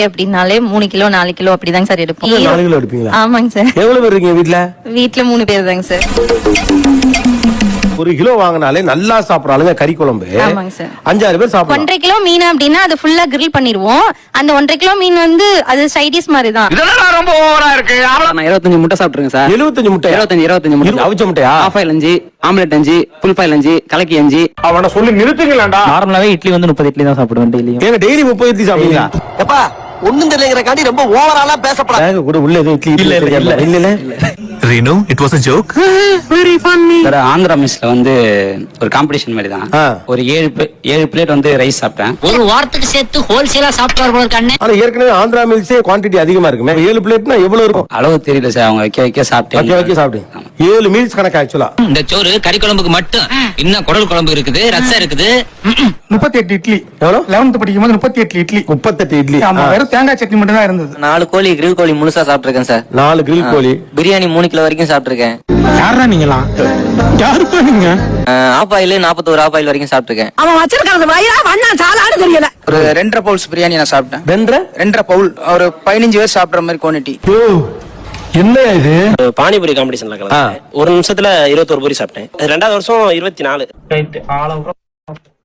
அப்படின்னாலே 3 kilo 4 kilo அப்படிதாங்க sir எடுப்போம். 4 கிலோ எடுப்பீங்களா? ஆமாங்க சார். எவ்வளவு பேர் இருக்கீங்க வீட்ல? வீட்ல 3 பேர் தாங்க சார். 1 கிலோ வாங்கினாலே நல்லா சாப்பிடறாளுங்க கறி குழம்பு. ஆமாங்க சார். 5-6 பேர் சாப்பிடலாம். 1.5 கிலோ மீன் அப்படின்னா அது ஃபுல்லா கிரில் பண்ணிடுவோம். அந்த 1.5 கிலோ மீன் வந்து அது சைடிஸ் மாதிரி தான். இதெல்லாம் ரொம்ப ஓவரா இருக்கு. நான் 25 முட்டை சாப்பிட்டுருக்கேன் சார். 75 முட்டை? 25 முட்டை. அவிச்ச முட்டையா? Half boil 5, omelette 5, full boil 5, கலக்கி 5. அவனை சொல்லி நிறுத்துங்களேன்டா. நார்மலாவே இட்லி வந்து 30 இட்லி தான் சாப்பிடுவேன் டெய்லியும். ஏங்க டெய்லி 30 இட்லி சாப்பிடுவீங்களா? எப்பா ஒண்ணும் தெரியலங்கறக்காண்டி ரொம்ப ஓவராலா பேசப்படாத. பேக் கூட உள்ள எதுவும் இட்லி இல்ல. Renu, it was a joke. Very funny. Sir Andhra மெஸ்ல வந்து ஒரு காம்படிஷன் மாதிரி தான். ஒரு 7 பிளேட் வந்து ரைஸ் சாப்பிட்டேன். ஒரு வாரத்துக்கு சேர்த்து ஹோல்சேலா சாப்பிட்டு போல கண்ணே. ஆனா ஏற்கனவே ஆந்திரா மில்ஸே குவாண்டிட்டி அதிகமா இருக்குமே. 7 பிளேட்னா எவ்வளவு இருக்கும்? அளவு தெரியல சார். அவங்க வைக்க சாப்பிட்டேன். வைக்க சாப்பிடு. 7 மீல்ஸ் கணக்கு ஆக்சுவலா. இந்த சோறு கறி குழம்புக்கு மட்டும். இன்னும் குடல் குழம்பு இருக்குது, ரசம் இருக்குது. 38 இட்லி. எவ்வளவு? 11th படிக்கும்போது 38 இட்லி. 38 இட்லி. ஆமா, வெறும் தேங்காய் சட்னி மட்டும் தான் இருந்தது. 4 கோழி கிரில் கோழி முழுசா சாப்பிட்டுருக்கேன் சார். 4 கிரில் கோழி. பிரியாணி 3 கிலோ வரைக்கும் சாப்பிட்டுருக்கேன். யாரா நீங்களா? யாருப்பா நீங்க? ஆஃப் ஆயில் 41 ஆஃப் ஆயில் வரைக்கும் சாப்பிட்டுருக்கேன். அவன் வச்சிருக்கிறது வயிறா வண்ணா சாலான்னு தெரியல. ஒரு 2.5 பவுல்ஸ் பிரியாணி நான் சாப்பிட்டேன். 2.5 பவுல் ஒரு 15 பேர் சாப்பிடுற மாதிரி குவான்டிட்டி. என்ன இது? பானிபூரி காம்படிஷன்ல கலந்தேன். ஒரு நிமிஷத்துல 21 பூரி சாப்பிட்டேன். 2வது வருஷம் 24.